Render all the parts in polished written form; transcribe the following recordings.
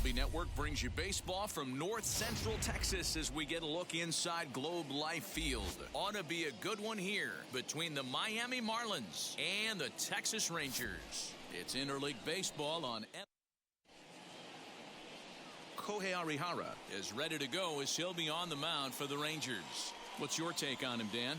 MLB Network brings you baseball from North Central Texas as we get a look inside Globe Life Field. Ought to be a good one here between the Miami Marlins and the Texas Rangers. It's interleague baseball on Kohei Arihara is ready to go as he'll be on the mound for the Rangers. What's your take on him, Dan?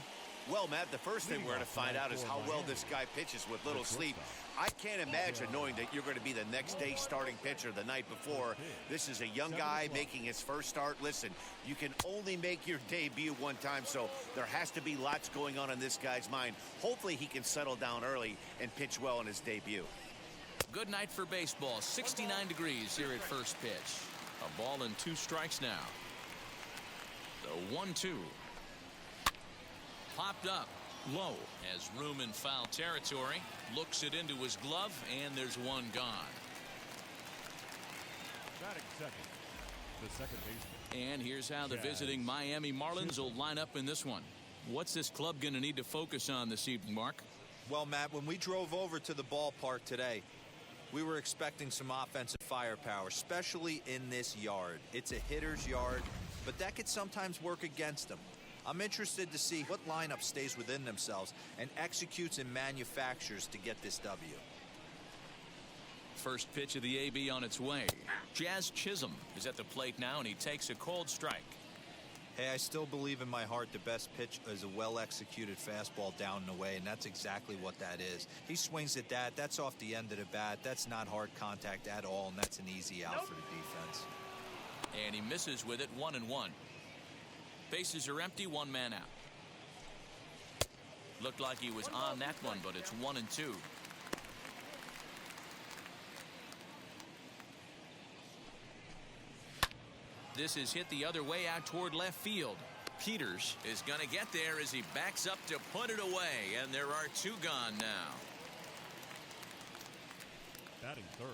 Well, Matt, the first thing we're going to find out is how well this guy pitches with little sleep. I can't imagine knowing that you're going to be the next day starting pitcher the night before. This is a young guy making his first start. Listen, you can only make your debut one time, so there has to be lots going on in this guy's mind. Hopefully he can settle down early and pitch well in his debut. Good night for baseball. 69 degrees here at first pitch. A ball and 2 strikes now. The 1-2. Popped up low as room in foul territory. Looks it into his glove, and there's one gone. Batting second, the second baseman. And here's how the visiting Miami Marlins will line up in this one. What's this club going to need to focus on this evening, Mark? Well, Matt, when we drove over to the ballpark today, we were expecting some offensive firepower, especially in this yard. It's a hitter's yard, but that could sometimes work against them. I'm interested to see what lineup stays within themselves and executes and manufactures to get this W. First pitch of the AB on its way. Jazz Chisholm is at the plate now, and he takes a cold strike. Hey, I still believe in my heart the best pitch is a well-executed fastball down and away, and that's exactly what that is. He swings at that. That's off the end of the bat. That's not hard contact at all, and that's an easy out for the defense. And he misses with it, 1-1. Bases are empty, 1 man out. Looked like he was on that one, but it's 1-2. This is hit the other way out toward left field. Peters is going to get there as he backs up to put it away, and there are 2 gone now. Batting third.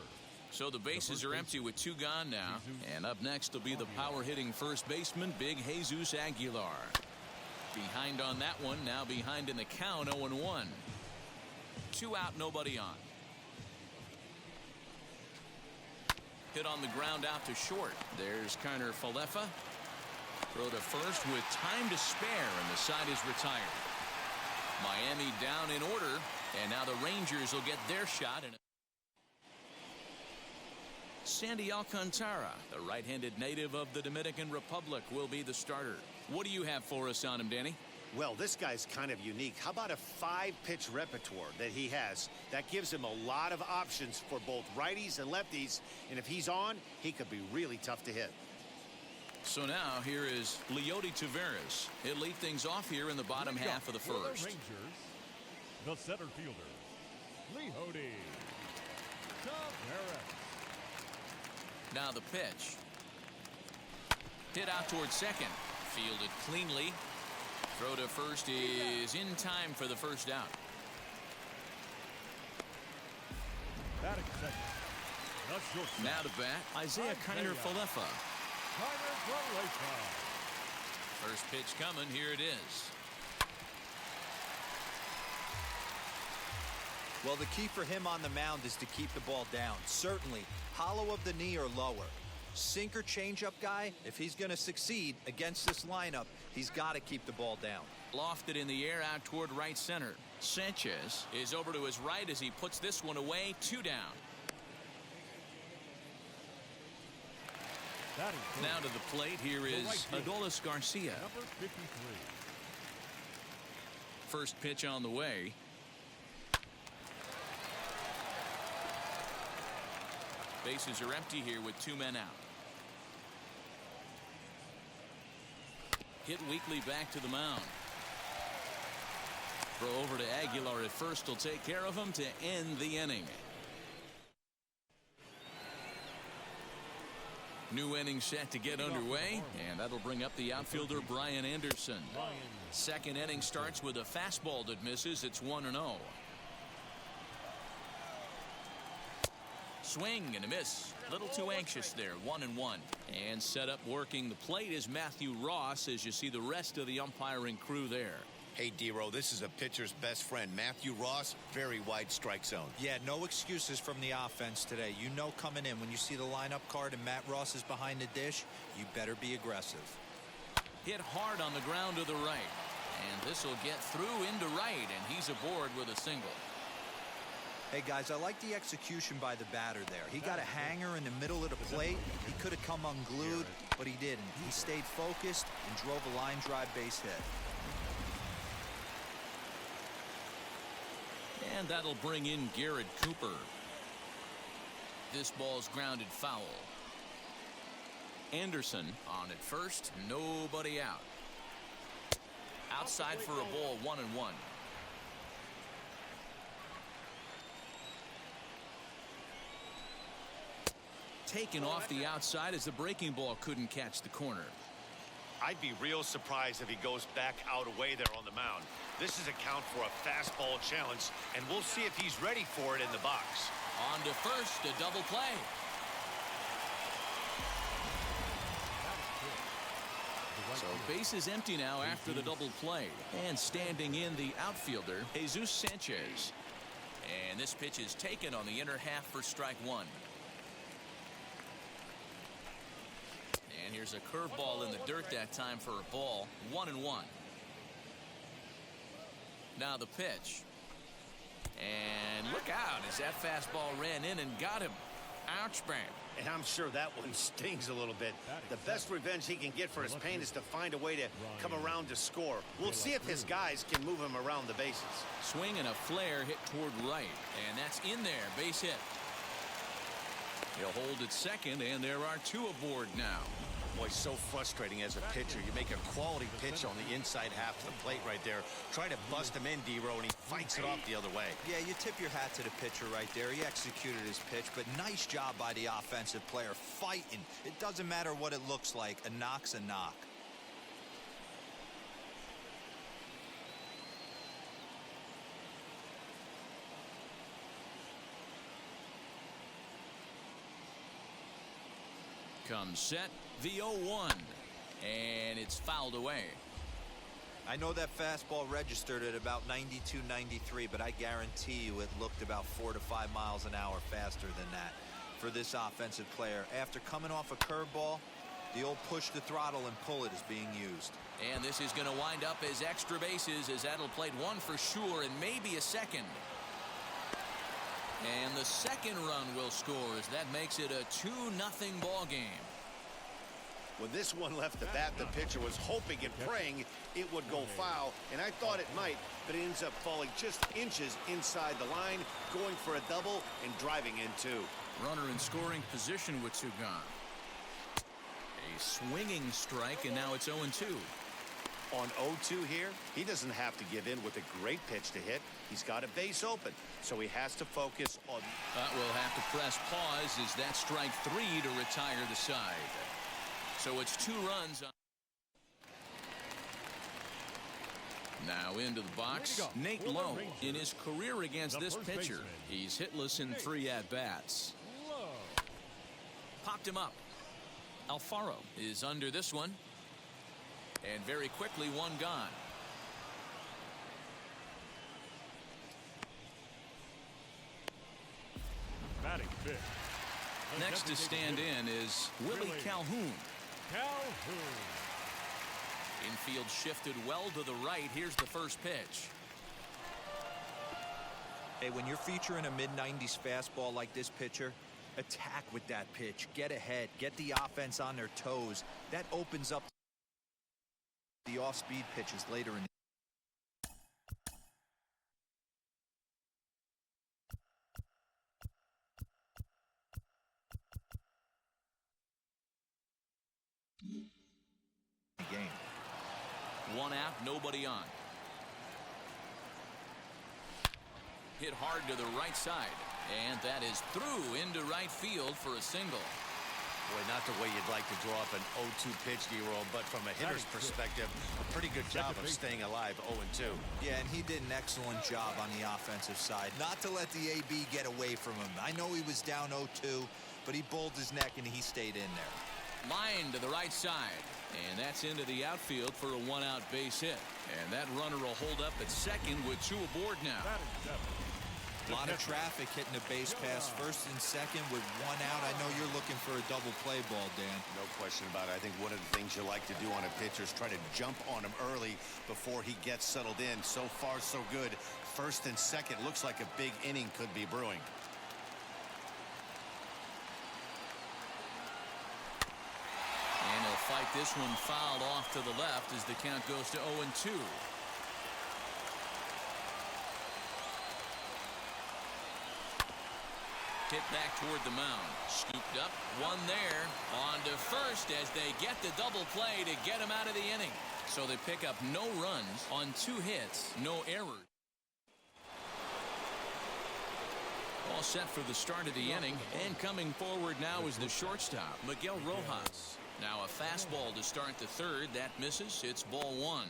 So the bases are empty with 2 gone now. And up next will be the power-hitting first baseman, Big Jesus Aguilar. Behind on that one, now behind in the count, 0-1. 2 out, nobody on. Hit on the ground out to short. There's Kiner Falefa. Throw to first with time to spare, and the side is retired. Miami down in order, and now the Rangers will get their shot. Sandy Alcantara, the right-handed native of the Dominican Republic, will be the starter. What do you have for us on him, Danny? Well, this guy's kind of unique. How about a 5-pitch repertoire that he has? That gives him a lot of options for both righties and lefties. And if he's on, he could be really tough to hit. So now here is Leody Taveras. He'll lead things off here in the bottom half of the first. The Rangers, the center fielder, Leody Taveras. Now the pitch. Hit out towards second. Fielded cleanly. Throw to first is in time for the first out. Batting second. Now to bat, Isaiah Kiner Falefa. First pitch coming. Here it is. Well, the key for him on the mound is to keep the ball down. Certainly, hollow of the knee or lower. Sinker changeup guy, if he's going to succeed against this lineup, he's got to keep the ball down. Lofted in the air out toward right center. Sanchez is over to his right as he puts this one away. 2 down. Now to the plate. Here is Adolis Garcia. Number 53. First pitch on the way. Bases are empty here with 2 men out. Hit weakly back to the mound. Throw over to Aguilar at first will take care of him to end the inning. New inning set to get underway, and that'll bring up the outfielder Brian Anderson. Second inning starts with a fastball that misses. It's 1-0. Swing and a miss. A little too anxious there. 1-1. And set up working the plate is Matthew Ross as you see the rest of the umpiring crew there. Hey, D-Row, this is a pitcher's best friend. Matthew Ross, very wide strike zone. Yeah, no excuses from the offense today. You know coming in when you see the lineup card and Matt Ross is behind the dish, you better be aggressive. Hit hard on the ground to the right. And this will get through into right, and he's aboard with a single. Hey, guys, I like the execution by the batter there. He got a hanger in the middle of the plate. He could have come unglued, but he didn't. He stayed focused and drove a line drive base hit. And that'll bring in Garrett Cooper. This ball's grounded foul. Anderson on at first, nobody out. Outside for a ball, 1-1. Taken off the outside as the breaking ball couldn't catch the corner. I'd be real surprised if he goes back out away there on the mound. This is a count for a fastball challenge, and we'll see if he's ready for it in the box. On to first, a double play. So base is empty now after the double play. And standing in the outfielder, Jesus Sanchez. And this pitch is taken on the inner half for strike one. And here's a curveball in the dirt that time for a ball, 1-1. Now the pitch. And look out as that fastball ran in and got him. Ouch, bang. And I'm sure that one stings a little bit. The best revenge he can get for his pain is to find a way to come around to score. We'll see if his guys can move him around the bases. Swing and a flare hit toward right. And that's in there. Base hit. He'll hold at second, and there are two aboard now. Boy, so frustrating as a pitcher. You make a quality pitch on the inside half of the plate right there. Try to bust him in, D-Row, and he fights it off the other way. Yeah, you tip your hat to the pitcher right there. He executed his pitch, but nice job by the offensive player fighting. It doesn't matter what it looks like. A knock's a knock. Comes set, the 0-1, and it's fouled away. I know that fastball registered at about 92, 93, but I guarantee you it looked about 4 to 5 miles an hour faster than that for this offensive player. After coming off a curveball, the old push the throttle and pull it is being used. And this is going to wind up as extra bases, as that'll plate one for sure and maybe a second. And the second run will score as that makes it a 2-0 ball game. When this one left the bat, the pitcher was hoping and praying it would go foul, and I thought it might, but it ends up falling just inches inside the line, going for a double and driving in two. Runner in scoring position with two gone. A swinging strike, and now it's 0-2. On 0-2 here, he doesn't have to give in with a great pitch to hit. He's got a base open, so he has to focus on... We'll have to press pause as that strike three to retire the side. So it's 2 runs. Now into the box, Nate Lowe. In his career against this pitcher, he's hitless in 3 at-bats. Popped him up. Alfaro is under this one. And very quickly, one gone. Batting fifth. Next to stand in is Willie Calhoun. Infield shifted well to the right. Here's the first pitch. Hey, when you're featuring a mid-90s fastball like this pitcher, attack with that pitch. Get ahead. Get the offense on their toes. That opens up the off-speed pitches later in the game. One out, nobody on. Hit hard to the right side, and that is through into right field for a single. Boy, not the way you'd like to draw up an 0-2 pitch, D-Roll, but from a hitter's perspective, a pretty good job of staying alive 0-2. Yeah, and he did an excellent job on the offensive side. Not to let the AB get away from him. I know he was down 0-2, but he bowled his neck and he stayed in there. Line to the right side. And that's into the outfield for a one-out base hit. And that runner will hold up at second with two aboard now. A lot of traffic hitting the base pass first and second with one out. I know you're looking for a double play ball, Dan. No question about it. I think one of the things you like to do on a pitcher is try to jump on him early before he gets settled in. So far, so good. First and second looks like a big inning could be brewing. And he'll fight this one fouled off to the left as the count goes to 0-2. Hit back toward the mound. Scooped up. One there. On to first as they get the double play to get him out of the inning. So they pick up no runs on 2 hits. No errors. All set for the start of the inning. And coming forward now is the shortstop, Miguel Rojas. Now a fastball to start the third. That misses. It's ball 1.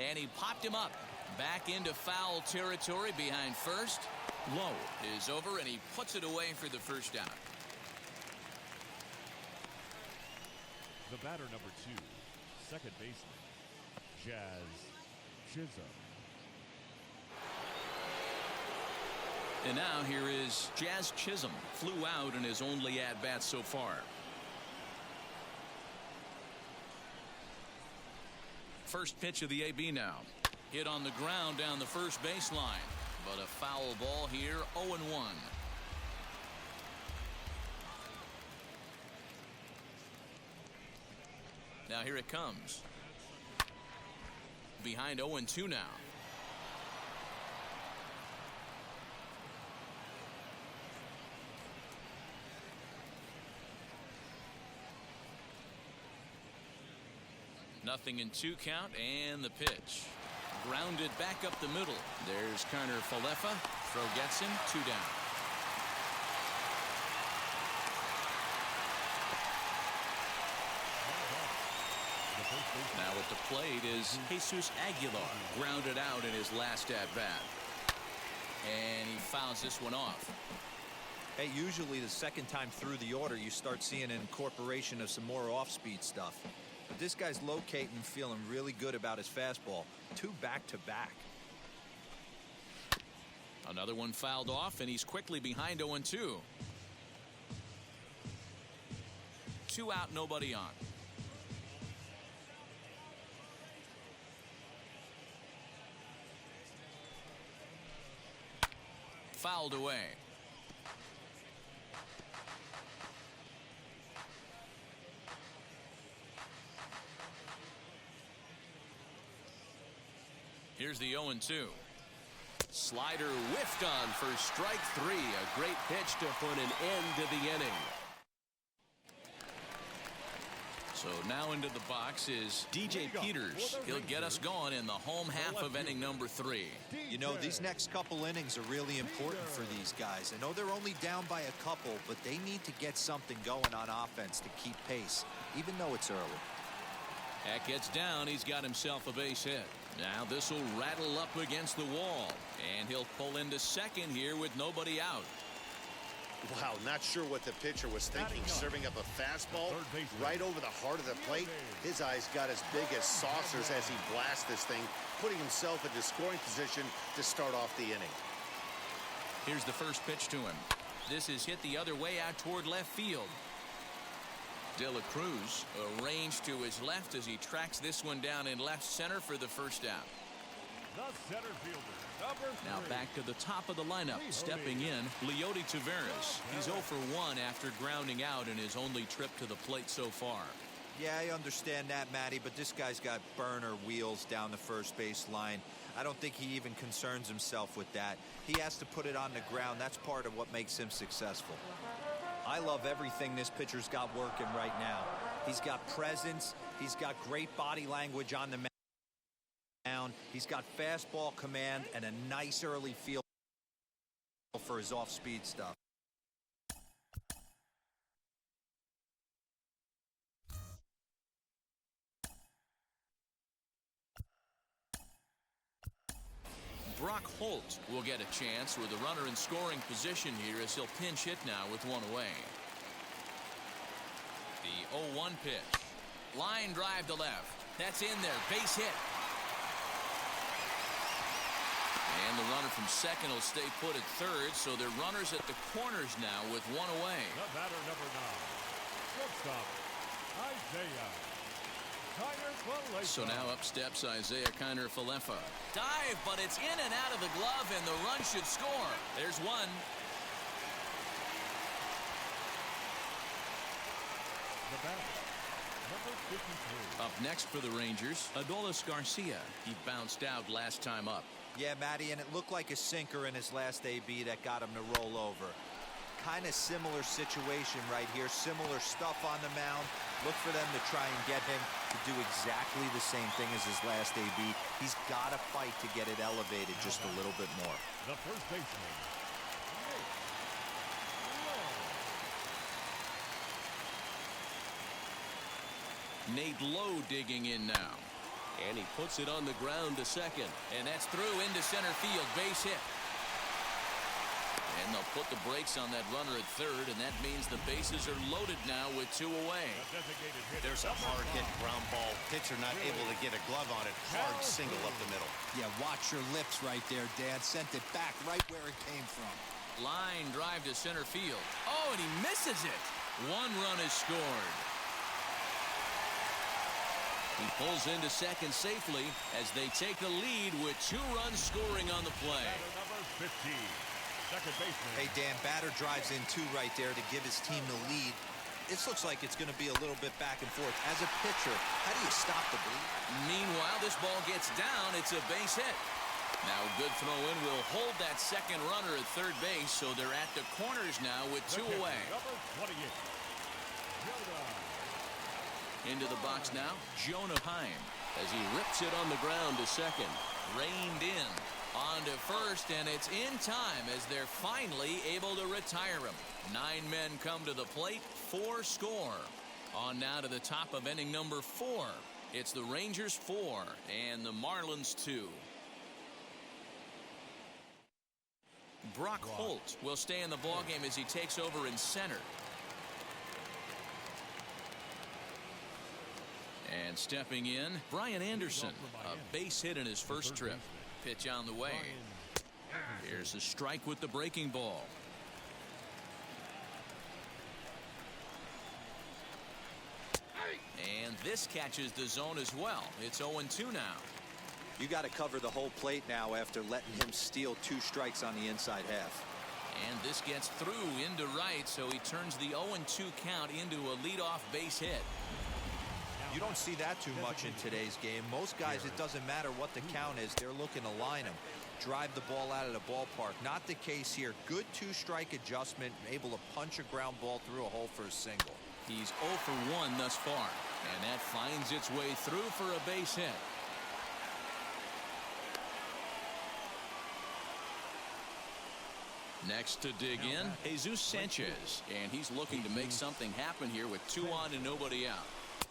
And he popped him up. Back into foul territory behind first. Low is over, and he puts it away for the first out. The batter, number 2, second baseman, Jazz Chisholm. And now here is Jazz Chisholm. Flew out in his only at-bat so far. First pitch of the AB now. Hit on the ground down the first baseline. But a foul ball here, 0-1. Now here it comes. Behind 0-2 now. Nothing in 2 count, and the pitch. Grounded back up the middle. There's Karner Falefa. Throw gets him. 2 down. Now at the plate is Jesus Aguilar. Grounded out in his last at-bat. And he fouls this one off. Hey, usually the second time through the order, you start seeing an incorporation of some more off-speed stuff. But this guy's locating and feeling really good about his fastball. 2 back-to-back. Another one fouled off, and he's quickly behind 0-2. 2 out, nobody on. Fouled away. Here's the 0-2. Slider whiffed on for strike 3. A great pitch to put an end to the inning. So now into the box is DJ Peters. He'll get us going in the home half of inning number 3. You know, these next couple innings are really important for these guys. I know they're only down by a couple, but they need to get something going on offense to keep pace, even though it's early. That gets down. He's got himself a base hit. Now this will rattle up against the wall, and he'll pull into second here with nobody out. Wow, not sure what the pitcher was thinking, serving up a fastball right over the heart of the plate. His eyes got as big as saucers as he blasts this thing, putting himself into scoring position to start off the inning. Here's the first pitch to him. This is hit the other way out toward left field. De La Cruz arranged to his left as he tracks this one down in left center for the first out. The center fielder, number 3. Now back to the top of the lineup. Stepping in, Leody Taveras. He's 0 for 1 after grounding out in his only trip to the plate so far. Yeah, I understand that, Matty, but this guy's got burner wheels down the first base line. I don't think he even concerns himself with that. He has to put it on the ground. That's part of what makes him successful. I love everything this pitcher's got working right now. He's got presence. He's got great body language on the mound. He's got fastball command and a nice early feel for his off-speed stuff. Brock Holt will get a chance with a runner in scoring position here as he'll pinch hit now with one away. The 0-1 pitch. Line drive to left. That's in there. Base hit. And the runner from second will stay put at third, so they're runners at the corners now with one away. The batter, number 9. Shortstop, Isaiah Kiner-Falefa. So now up steps Isaiah Kiner-Falefa. Dive, but it's in and out of the glove, and the run should score. There's one. The batter, number 53. Up next for the Rangers, Adolis Garcia. He bounced out last time up. Yeah, Matty, and it looked like a sinker in his last AB that got him to roll over. Kind of similar situation right here. Similar stuff on the mound. Look for them to try and get him to do exactly the same thing as his last AB. He's got to fight to get it elevated just a little bit more. The first baseman, Nate Lowe digging in now. And he puts it on the ground to second. And that's through into center field. Base hit. And they'll put the brakes on that runner at third, and that means the bases are loaded now with two away. There's a hard hit ground ball. Pitcher not able to get a glove on it. Hard single up the middle. Yeah, watch your lips right there, Dan. Sent it back right where it came from. Line drive to center field. Oh, and he misses it. One run is scored. He pulls into second safely as they take the lead with 2 runs scoring on the play. number 15, second baseman. Hey, Dan, batter drives in 2 right there to give his team the lead. This looks like it's going to be a little bit back and forth. As a pitcher, how do you stop the bleed? Meanwhile, this ball gets down. It's a base hit. Now a good throw in will hold that second runner at third base, so they're at the corners now with 2 away. Number 28, Jonah. Into the box now, Jonah Heim, as he rips it on the ground to second. Reined in. On to first, and it's in time as they're finally able to retire him. 9 men come to the plate, 4 score. On now to the top of inning number 4. It's the Rangers 4 and the Marlins 2. Brock Holt will stay in the ballgame as he takes over in center. And stepping in, Brian Anderson, a base hit in his first trip. Pitch on the way. Here's the strike with the breaking ball. And this catches the zone as well. It's 0-2 now. You got to cover the whole plate now after letting him steal 2 strikes on the inside half. And this gets through into right, so he turns the 0-2 count into a leadoff base hit. You don't see that too much in today's game. Most guys, it doesn't matter what the count is, they're looking to line him, drive the ball out of the ballpark. Not the case here. Good 2-strike adjustment, able to punch a ground ball through a hole for a single. He's 0 for 1 thus far, and that finds its way through for a base hit. Next to dig in, Jesus Sanchez, and he's looking to make something happen here with 2 on and nobody out.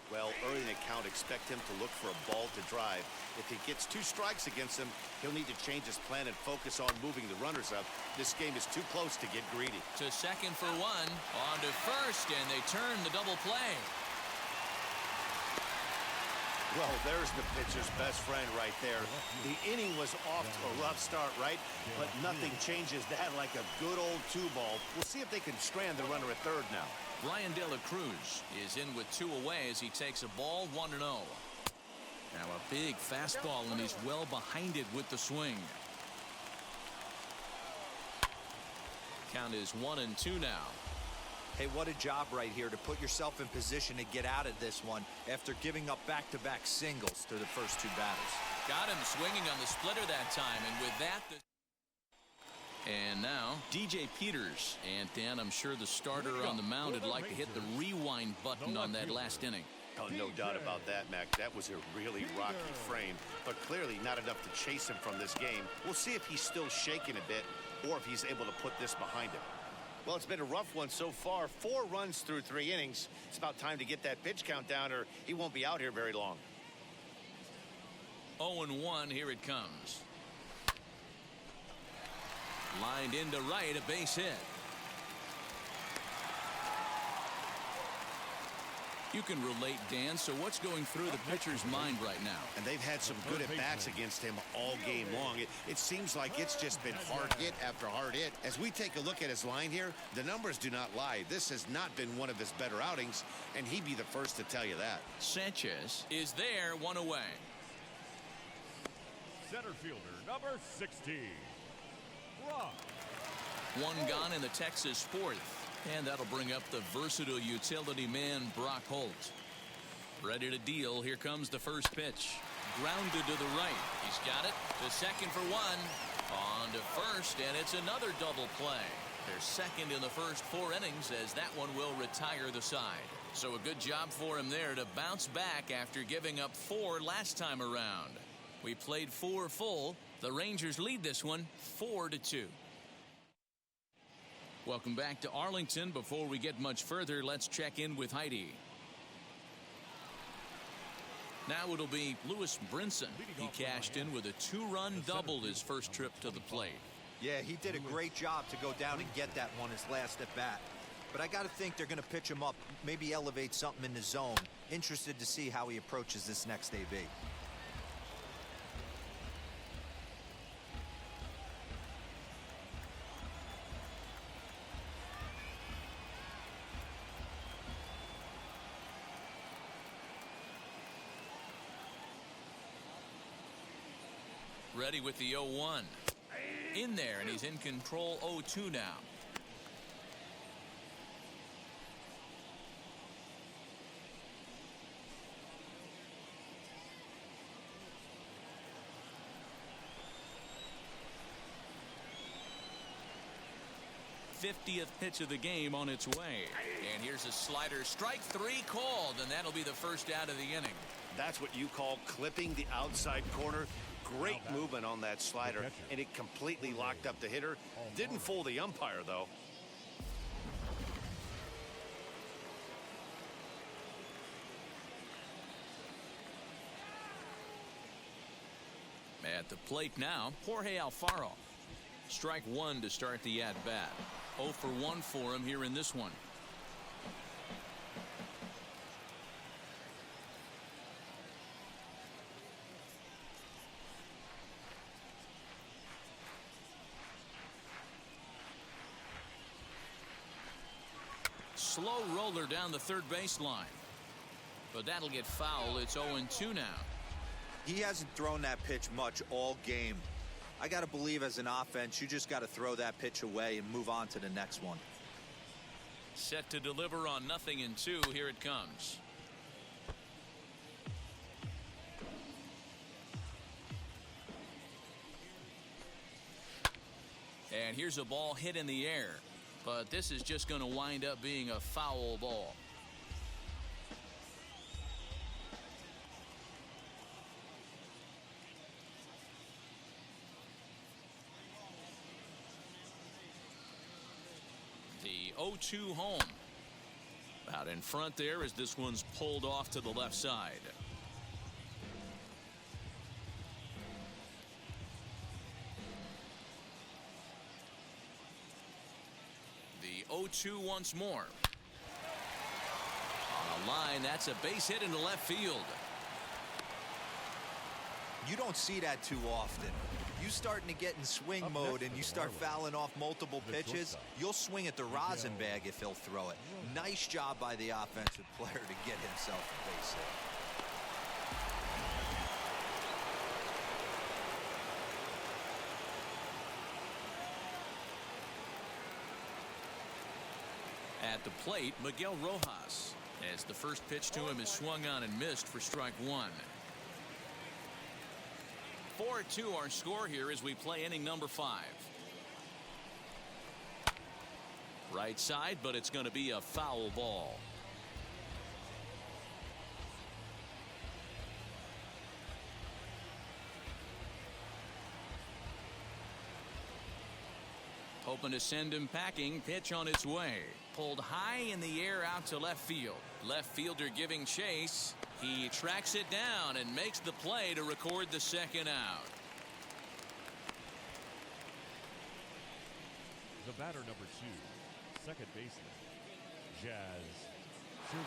Well, early in the count, expect him to look for a ball to drive. If he gets 2 strikes against him, he'll need to change his plan and focus on moving the runners up. This game is too close to get greedy. To second for 1, on to first, and they turn the double play. Well, there's the pitcher's best friend right there. The inning was off to a rough start, right? But nothing changes that like a good old 2-ball. We'll see if they can strand the runner at third now. Ryan De La Cruz is in with 2 away as he takes a ball 1-0. Now a big fastball, and he's well behind it with the swing. Count is 1-2 now. Hey, what a job right here to put yourself in position to get out of this one after giving up back-to-back singles to the first 2 batters. Got him swinging on the splitter that time, and with that, and now DJ Peters. And Dan, I'm sure the starter on the mound would like to hit the rewind button on that last inning. Oh, no doubt about that, Mac. That was a really rocky frame, but clearly not enough to chase him from this game. We'll see if he's still shaking a bit or if he's able to put this behind him. Well, it's been a rough one so far. 4 runs through 3 innings. It's about time to get that pitch count down or he won't be out here very long. 0-1, here it comes. Lined into right, a base hit. You can relate, Dan, so what's going through the pitcher's mind right now? And they've had some good at-bats against him all game long. It seems like it's just been hard hit after hard hit. As we take a look at his line here, the numbers do not lie. This has not been one of his better outings, and he'd be the first to tell you that. Sanchez is there, one away. Center fielder, number 16. Rock. One gone in the Texas fourth. And that'll bring up the versatile utility man, Brock Holt. Ready to deal. Here comes the first pitch. Grounded to the right. He's got it. To second for one. On to first, and it's another double play. They're second in the first 4 innings, as that one will retire the side. So a good job for him there to bounce back after giving up 4 last time around. We played 4 full. The Rangers lead this one 4-2. Welcome back to Arlington. Before we get much further, let's check in with Heidi. Now it'll be Lewis Brinson. He cashed in with a 2-run double his first trip to the plate. Yeah, he did a great job to go down and get that one his last at bat. But I got to think they're going to pitch him up, maybe elevate something in the zone. Interested to see how he approaches this next AB. Ready with the 0-1. In there, and he's in control 0-2 now. '50th pitch of the game on its way. And here's a slider. Strike 3 called, and that'll be the first out of the inning. That's what you call clipping the outside corner. Great movement on that slider, and it completely locked up the hitter. Didn't fool the umpire, though. At the plate now, Jorge Alfaro. Strike 1 to start the at-bat. 0 for 1 for him here in this one. Slow roller down the third baseline. But that'll get foul. It's 0-2 now. He hasn't thrown that pitch much all game. I got to believe as an offense, you just got to throw that pitch away and move on to the next one. Set to deliver on 0-2. Here it comes. And here's a ball hit in the air. But this is just going to wind up being a foul ball. The 0-2 home. Out in front there as this one's pulled off to the left side. The 0-2 once more. On a line, that's a base hit into left field. You don't see that too often. You starting to get in swing mode and you start fouling off multiple pitches, you'll swing at the rosin bag if he'll throw it. Nice job by the offensive player to get himself a base hit. At the plate, Miguel Rojas, as the first pitch to him is swung on and missed for strike 1. 4-2 our score here as we play inning number 5. Right side, but it's going to be a foul ball. Hoping to send him packing. Pitch on its way. Pulled high in the air out to left field. Left fielder giving chase. He tracks it down and makes the play to record the second out. The batter number 2, second baseman, Jazz Chisholm.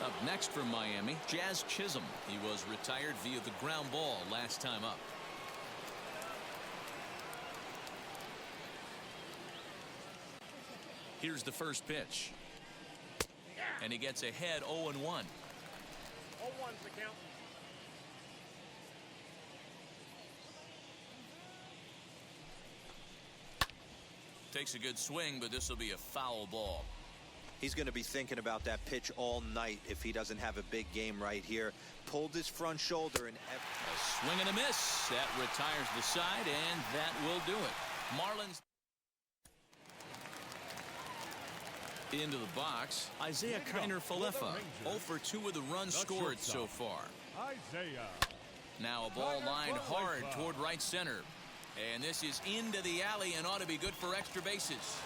Up next from Miami, Jazz Chisholm. He was retired via the ground ball last time up. Here's the first pitch. And he gets ahead 0-1. 0-1's the count. Takes a good swing, but this will be a foul ball. He's going to be thinking about that pitch all night if he doesn't have a big game right here. Pulled his front shoulder and A swing and a miss. That retires the side, and that will do it. Marlins into the box. Isaiah Kiner-Falefa 0 for 2 with the runs scored so far. Isaiah. Now a ball lined hard toward right center. And this is into the alley and ought to be good for extra bases.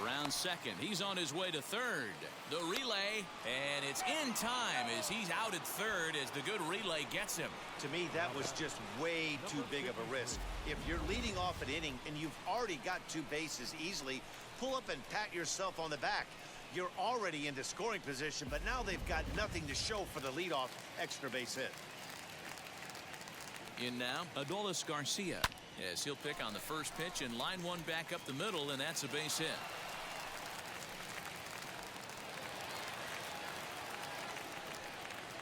Around second. He's on his way to third. The relay, and it's in time as he's out at third as the good relay gets him. To me, that was just way too big of a risk. If you're leading off an inning and you've already got 2 bases easily, pull up and pat yourself on the back. You're already into scoring position, but now they've got nothing to show for the leadoff extra base hit. In now, Adolis Garcia. Yes, he'll pick on the first pitch and line one back up the middle, and that's a base hit.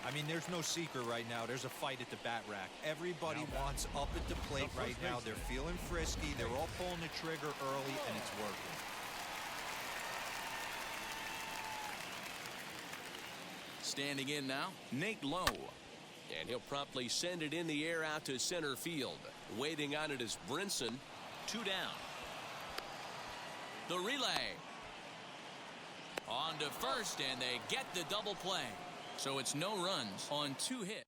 I mean, there's no secret right now. There's a fight at the bat rack. Everybody wants up at the plate right now. They're feeling frisky. They're all pulling the trigger early, and it's working. Standing in now, Nate Lowe. And he'll promptly send it in the air out to center field. Waiting on it is Brinson. 2 down. The relay. On to first, and they get the double play. So it's no runs on 2 hits.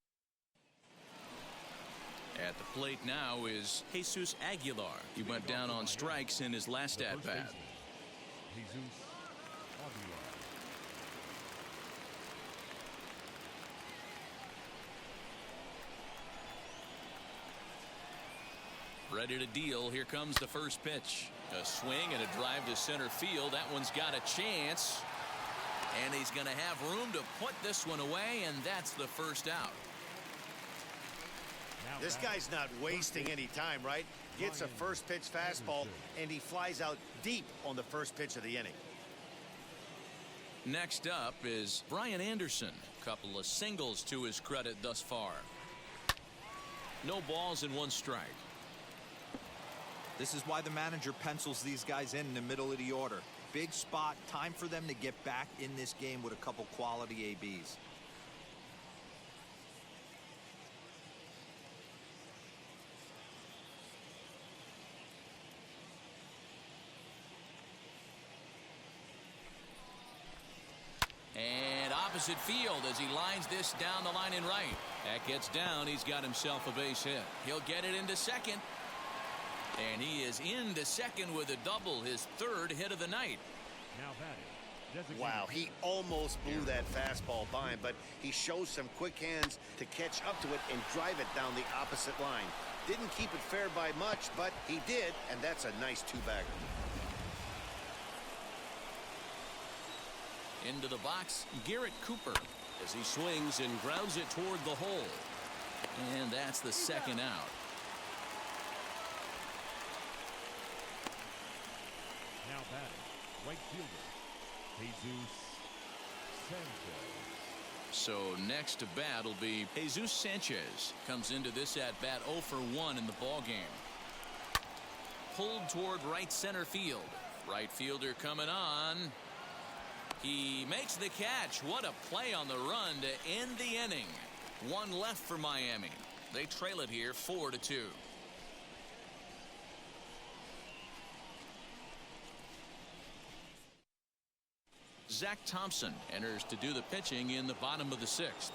At the plate now is Jesus Aguilar. He went down on strikes in his last at-bat. Jesus Aguilar. Ready to deal. Here comes the first pitch. A swing and a drive to center field. That one's got a chance. And he's going to have room to put this one away, and that's the first out. This guy's not wasting any time, right? Gets a first pitch fastball, and he flies out deep on the first pitch of the inning. Next up is Brian Anderson. Couple of singles to his credit thus far. No balls and 1 strike. This is why the manager pencils these guys in the middle of the order. Big spot, time for them to get back in this game with a couple quality ABs. And opposite field as he lines this down the line and right. That gets down. He's got himself a base hit. He'll get it into second. And he is into second with a double, his 3rd hit of the night. Now batting. Wow, he almost blew that fastball by him, but he shows some quick hands to catch up to it and drive it down the opposite line. Didn't keep it fair by much, but he did, and that's a nice 2-bagger. Into the box, Garrett Cooper as he swings and grounds it toward the hole. And that's the 2nd out. Now batting. Right fielder. Jesus Sanchez. So next to bat will be Jesus Sanchez. Comes into this at bat 0 for 1 in the ball game. Pulled toward right center field. Right fielder coming on. He makes the catch. What a play on the run to end the inning. 1 left for Miami. They trail it here 4-2. Zach Thompson enters to do the pitching in the bottom of the 6th.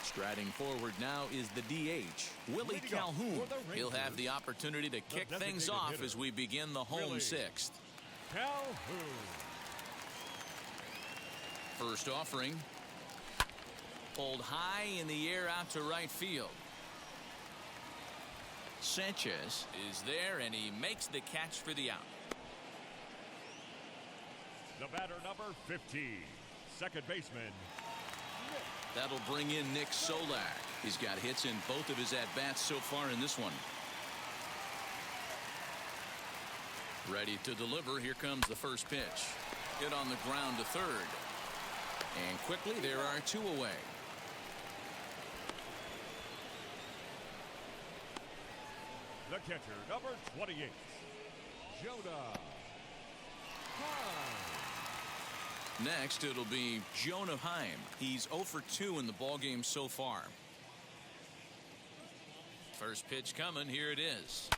Striding forward now is the DH, Willie Calhoun. He'll have the opportunity to kick things off as we begin the home 6th. Calhoun. First offering. Pulled high in the air out to right field. Sanchez is there, and he makes the catch for the out. The batter, number 15, second baseman. That'll bring in Nick Solak. He's got hits in both of his at-bats so far in this one. Ready to deliver. Here comes the first pitch. Hit on the ground to third. And quickly there are two away. The catcher, number 28, Jonah Heim. Next, it'll be Jonah Heim. He's 0 for 2 in the ballgame so far. First pitch coming. Here it is.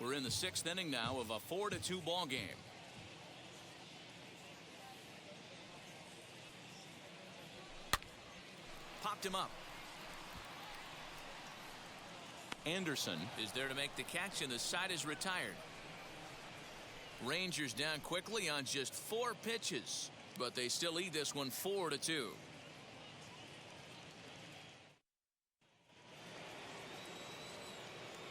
We're in the 6th inning now of a 4-2 ball game. Popped him up. Anderson is there to make the catch, and the side is retired. Rangers down quickly on just 4 pitches, but they still lead this one 4-2.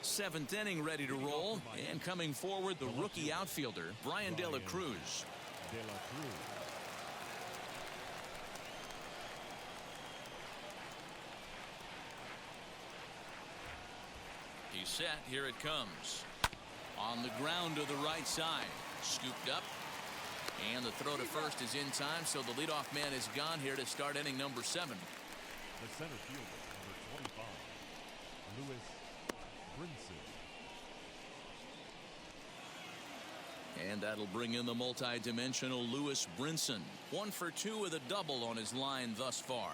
Seventh inning ready to roll, and coming forward the rookie outfielder Brian De La Cruz. He's set. Here it comes. On the ground to the right side. Scooped up. And the throw to first is in time, so the leadoff man is gone here to start inning number 7. The center fielder, number 25, Lewis Brinson. And that'll bring in the multi-dimensional Lewis Brinson. 1 for 2 with a double on his line thus far.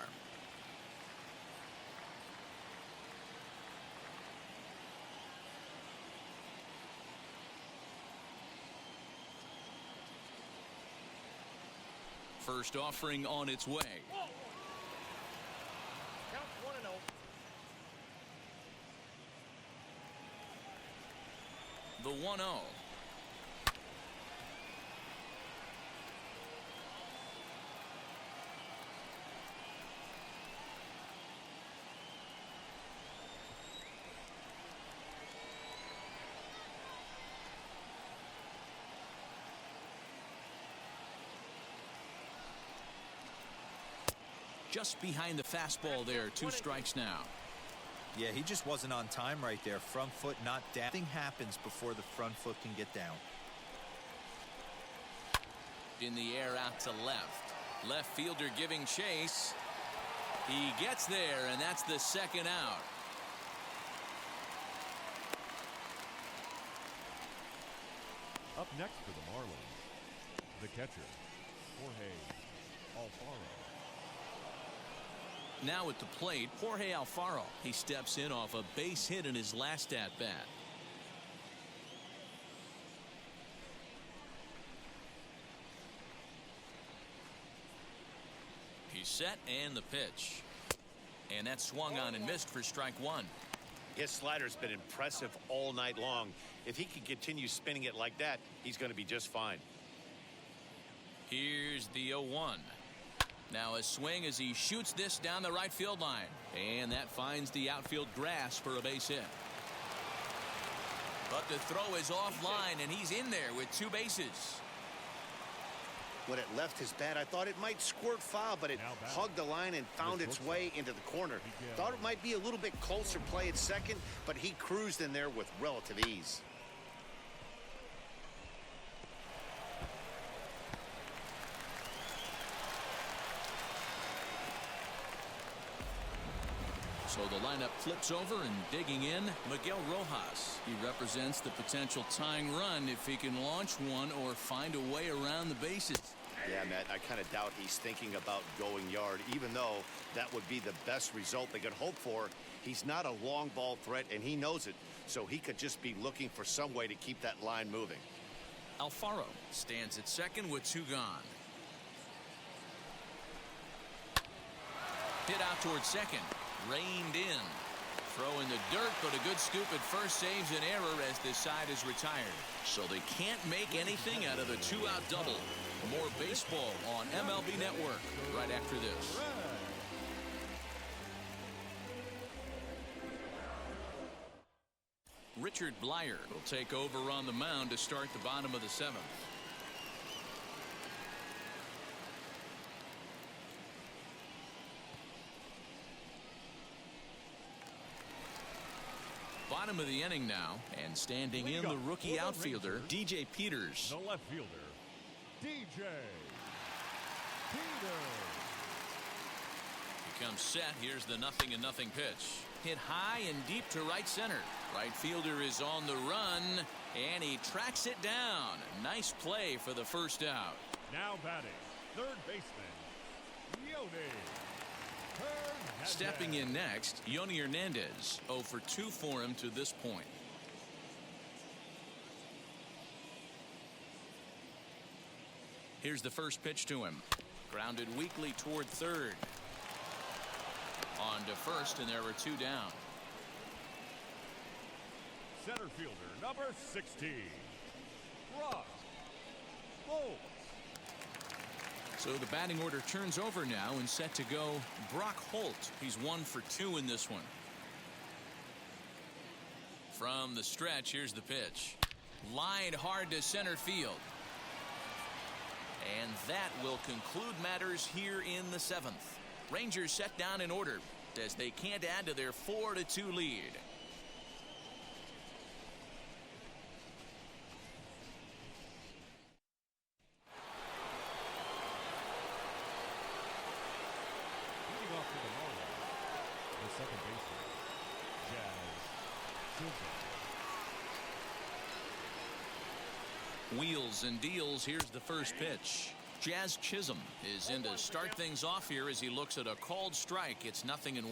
First offering on its way. Count 1-0. The 1-0. Just behind the fastball there. 2 strikes now. Yeah, he just wasn't on time right there. Front foot not down. Nothing happens before the front foot can get down. In the air out to left. Left fielder giving chase. He gets there, and that's the second out. Up next for the Marlins, the catcher, Jorge Alfaro. Now at the plate, Jorge Alfaro. He steps in off a base hit in his last at-bat. He's set, and the pitch. And that swung on and missed for strike 1. His slider's been impressive all night long. If he can continue spinning it like that, he's going to be just fine. Here's the 0-1. Now a swing as he shoots this down the right field line. And that finds the outfield grass for a base hit. But the throw is offline, and he's in there with 2 bases. When it left his bat, I thought it might squirt foul, but it hugged the line and found its way into the corner. Thought it might be a little bit closer play at second, but he cruised in there with relative ease. So the lineup flips over, and digging in, Miguel Rojas. He represents the potential tying run if he can launch one or find a way around the bases. Yeah, Matt, I kind of doubt he's thinking about going yard, even though that would be the best result they could hope for. He's not a long ball threat, and he knows it, so he could just be looking for some way to keep that line moving. Alfaro stands at second with 2 gone. Hit out towards second. Reined in. Throw in the dirt, but a good scoop at first saves an error as this side is retired. So they can't make anything out of the two-out double. More baseball on MLB Network right after this. Richard Blyer will take over on the mound to start the bottom of the seventh. Bottom of the inning now, and standing in the rookie outfielder, DJ Peters. The left fielder, DJ Peters. He comes set. Here's the 0-0 pitch. Hit high and deep to right center. Right fielder is on the run, and he tracks it down. Nice play for the first out. Now batting, third baseman, Yodi. Stepping in next, Yoni Hernandez. 0 for 2 for him to this point. Here's the first pitch to him. Grounded weakly toward third. On to first, and there were 2 down. Center fielder, number 16, Ross Bolt. So the batting order turns over now and set to go Brock Holt. He's 1 for 2 in this one. From the stretch, here's the pitch. Lined hard to center field. And that will conclude matters here in the 7th. Rangers set down in order as they can't add to their 4-2 lead. Leading off for the Marlins, the second baseman, Jazz Chisholm. Wheels and deals. Here's the first pitch. Jazz Chisholm is in to start things off here as he looks at a called strike. It's 0-1.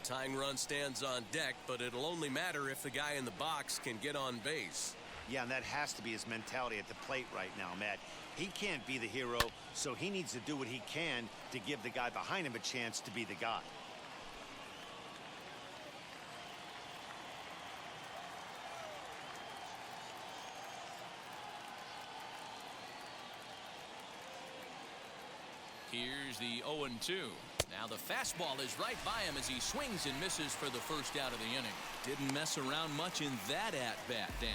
Tying run stands on deck, but it'll only matter if the guy in the box can get on base. Yeah, and that has to be his mentality at the plate right now, Matt. He can't be the hero, so he needs to do what he can to give the guy behind him a chance to be the guy. Here's the 0-2. Now the fastball is right by him as he swings and misses for the first out of the inning. Didn't mess around much in that at-bat, Dan.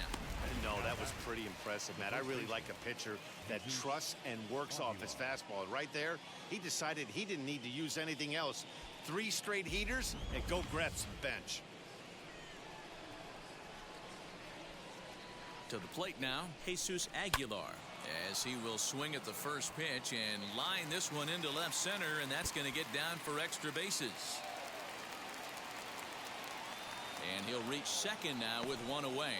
No, that was pretty impressive, Matt. I really like a pitcher that trusts and works off his fastball. Right there, he decided he didn't need to use anything else. 3 straight heaters and go grab some bench. To the plate now, Jesus Aguilar, as he will swing at the first pitch and line this one into left center, and that's going to get down for extra bases. And he'll reach second now with 1 away.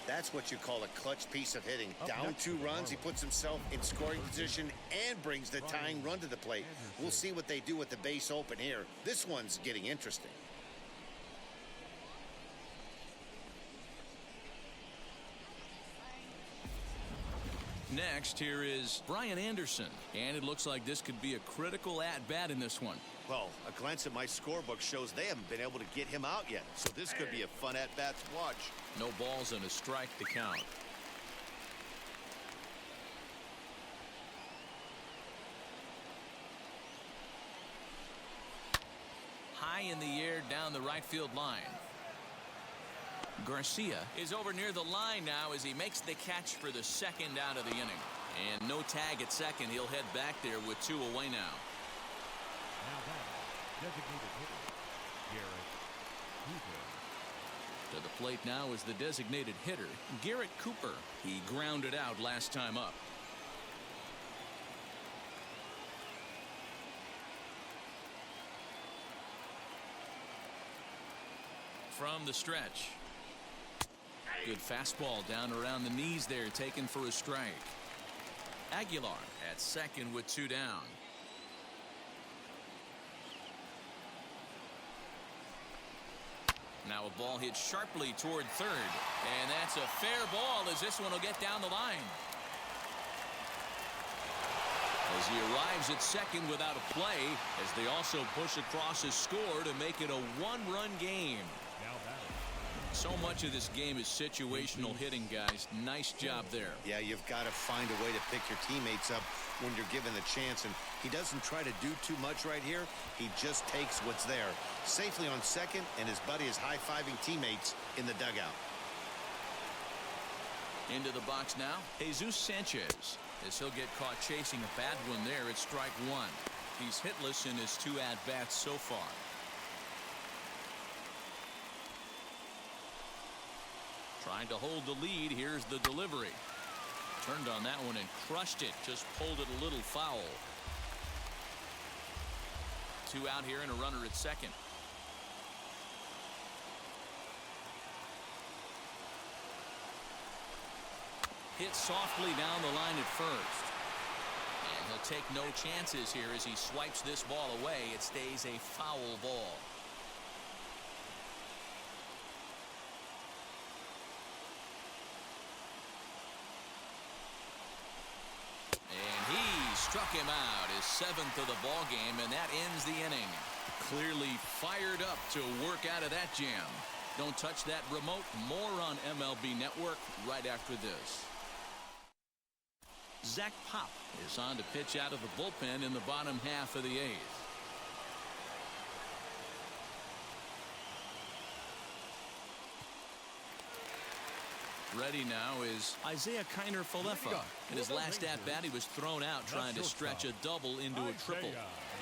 That's what you call a clutch piece of hitting. Down 2 runs, he puts himself in scoring position and brings the tying run to the plate. We'll see what they do with the base open here. This one's getting interesting. Next, here is Brian Anderson, and it looks like this could be a critical at-bat in this one. Well, a glance at my scorebook shows they haven't been able to get him out yet, so this could be a fun at-bat to watch. No balls and a strike to count. High in the air down the right field line. Garcia is over near the line now as he makes the catch for the second out of the inning. And no tag at second. He'll head back there with 2 away now. Now that designated hitter, Garrett Cooper. To the plate now is the designated hitter, Garrett Cooper. He grounded out last time up. From the stretch. Good fastball down around the knees there, taken for a strike. Aguilar at second with 2 down. Now a ball hit sharply toward third, and that's a fair ball as this one will get down the line. as he arrives at second without a play, as they also push across his score to make it a one-run game. Now batting. So much of this game is situational hitting, guys. Nice job there. Yeah, you've got to find a way to pick your teammates up when you're given the chance, and he doesn't try to do too much right here. He just takes what's there. Safely on second, and his buddy is high-fiving teammates in the dugout. Into the box now, Jesus Sanchez, as he'll get caught chasing a bad one there at strike one. He's hitless in his 2 at-bats so far. Trying to hold the lead. Here's the delivery. Turned on that one and crushed it. Just pulled it a little foul. 2 out here and a runner at second. Hit softly down the line at first. And he'll take no chances here as he swipes this ball away. It stays a foul ball. And he struck him out, his 7th of the ball game, and that ends the inning. Clearly fired up to work out of that jam. Don't touch that remote. More on MLB Network right after this. Zach Pop is on to pitch out of the bullpen in the bottom half of the 8th. Ready now is Isaiah Kiner Falefa. In his last at-bat, he was thrown out trying to stretch a double into a triple.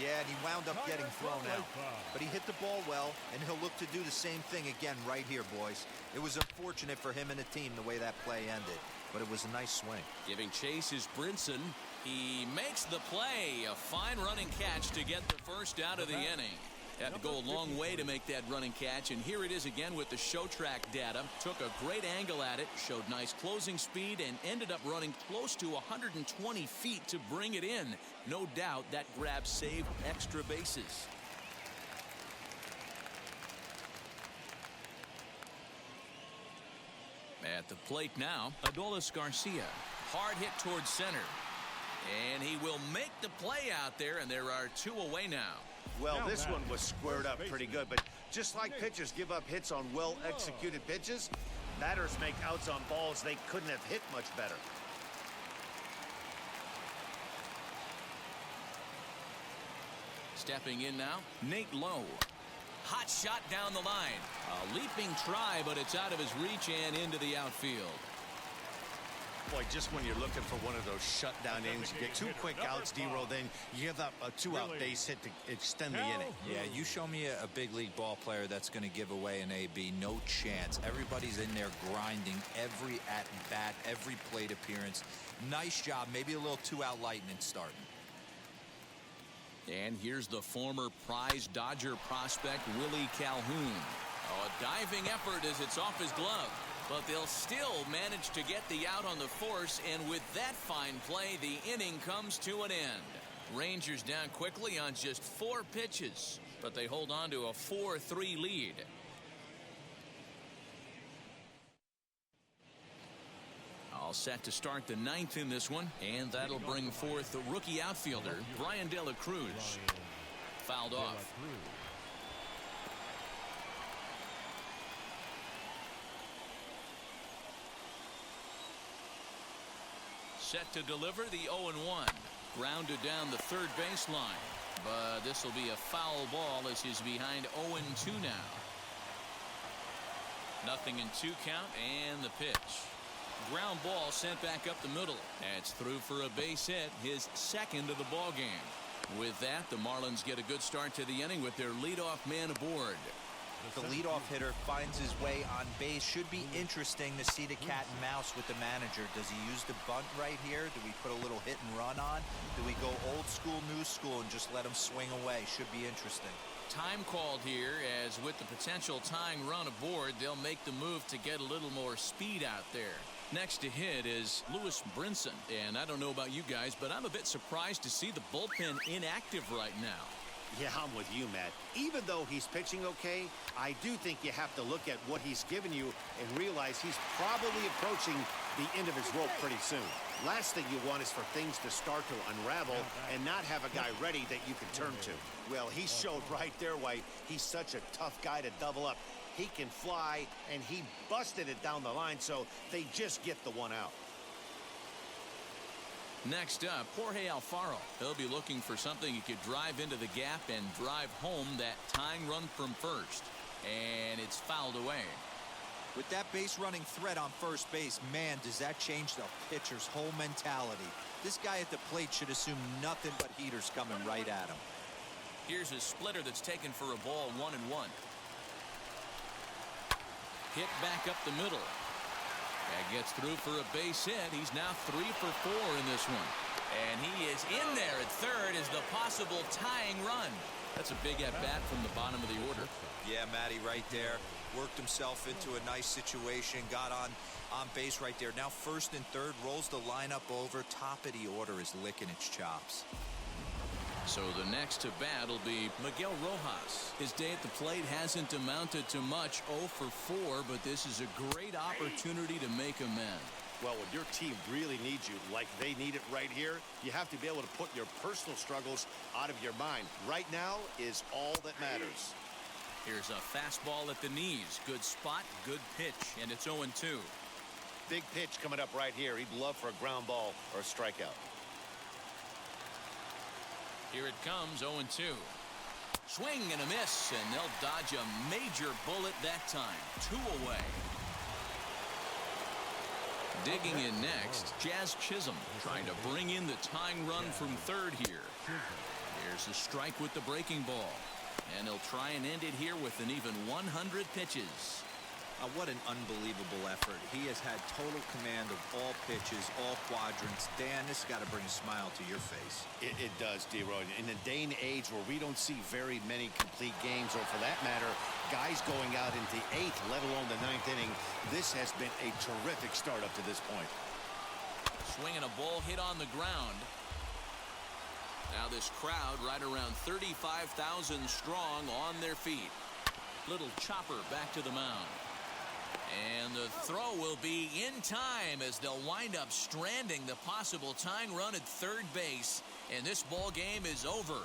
Yeah, and he wound up getting thrown out. But he hit the ball well, and he'll look to do the same thing again right here, boys. It was unfortunate for him and the team the way that play ended, but it was a nice swing. Giving chase is Brinson. He makes the play. A fine running catch to get the first out of the inning. Had to go a long way to make that running catch, and here it is again with the show track data. Took a great angle at it, showed nice closing speed, and ended up running close to 120 feet to bring it in. No doubt that grab saved extra bases. At the plate now, Adolis Garcia. Hard hit towards center. And he will make the play out there, and there are 2 away now. Well, this one was squared up pretty good, but just like pitchers give up hits on well-executed pitches, batters make outs on balls they couldn't have hit much better. Stepping in now, Nate Lowe. Hot shot down the line. A leaping try, but it's out of his reach and into the outfield. Boy, just when you're looking for one of those shutdown innings, you get 2 quick outs, D-Roll, then you give up a 2-out base hit to extend the inning. Yeah, you show me a big league ball player that's going to give away an AB. No chance. Everybody's in there grinding every at-bat, every plate appearance. Nice job. Maybe a little 2-out lightning starting. And here's the former prize Dodger prospect, Willie Calhoun. Oh, a diving effort as it's off his glove. But they'll still manage to get the out on the force, and with that fine play, the inning comes to an end. Rangers down quickly on just 4 pitches, but they hold on to a 4-3 lead. All set to start the 9th in this one, and that'll bring forth the rookie outfielder, Brian De La Cruz. Fouled off. Set to deliver the 0-1. Grounded down the third baseline. But this will be a foul ball as he's behind 0-2 now. Nothing in 2 count and the pitch. Ground ball sent back up the middle. That's through for a base hit, his 2nd of the ball game. With that, the Marlins get a good start to the inning with their leadoff man aboard. The leadoff hitter finds his way on base. Should be interesting to see the cat and mouse with the manager. Does he use the bunt right here? Do we put a little hit and run on? Do we go old school, new school, and just let him swing away? Should be interesting. Time called here, as with the potential tying run aboard, they'll make the move to get a little more speed out there. Next to hit is Lewis Brinson. And I don't know about you guys, but I'm a bit surprised to see the bullpen inactive right now. Yeah, I'm with you, Matt. Even though he's pitching okay, I do think you have to look at what he's given you and realize he's probably approaching the end of his rope pretty soon. Last thing you want is for things to start to unravel and not have a guy ready that you can turn to. Well, he showed right there why he's such a tough guy to double up. He can fly, and he busted it down the line, so they just get the one out. Next up, Jorge Alfaro. He'll be looking for something he could drive into the gap and drive home that tying run from first. And it's fouled away. With that base running threat on first base, man, does that change the pitcher's whole mentality. This guy at the plate should assume nothing but heaters coming right at him. Here's a splitter that's taken for a ball, 1-1. Hit back up the middle. That gets through for a base hit. He's now 3 for 4 in this one. And he is in there at third as the possible tying run. That's a big at-bat from the bottom of the order. Yeah, Matty, right there. Worked himself into a nice situation. Got on base right there. Now first and third. Rolls the lineup over. Top of the order is licking its chops. So the next to bat will be Miguel Rojas. His day at the plate hasn't amounted to much, 0 for 4, but this is a great opportunity to make amends. Well, when your team really needs you, like they need it right here, you have to be able to put your personal struggles out of your mind. Right now is all that matters. Here's a fastball at the knees. Good spot, good pitch, and it's 0-2. Big pitch coming up right here. He'd love for a ground ball or a strikeout. Here it comes, 0-2. Swing and a miss, and they'll dodge a major bullet that time. 2 away. Digging in next, Jazz Chisholm trying to bring in the tying run from third here. Here's a strike with the breaking ball. And he'll try and end it here with an even 100 pitches. What an unbelievable effort. He has had total command of all pitches, all quadrants. Dan, this has got to bring a smile to your face. It does, D-Roy. In a day and age where we don't see very many complete games, or for that matter, guys going out into 8th, let alone the 9th inning, this has been a terrific start up to this point. Swinging a ball hit on the ground. Now this crowd right around 35,000 strong on their feet. Little chopper back to the mound. And the throw will be in time as they'll wind up stranding the possible tying run at third base. And this ball game is over.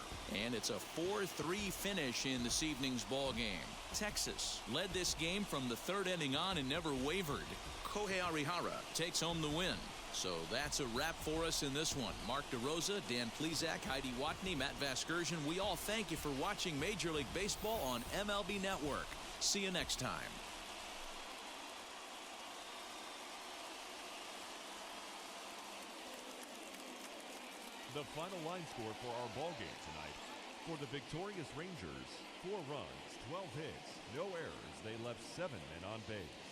And it's a 4-3 finish in this evening's ball game. Texas led this game from the third inning on and never wavered. Kohei Arihara takes home the win. So that's a wrap for us in this one. Mark DeRosa, Dan Plesac, Heidi Watney, Matt Vasgersian. We all thank you for watching Major League Baseball on MLB Network. See you next time. The final line score for our ball game tonight. For the victorious Rangers, 4 runs, 12 hits, no errors. They left 7 men on base.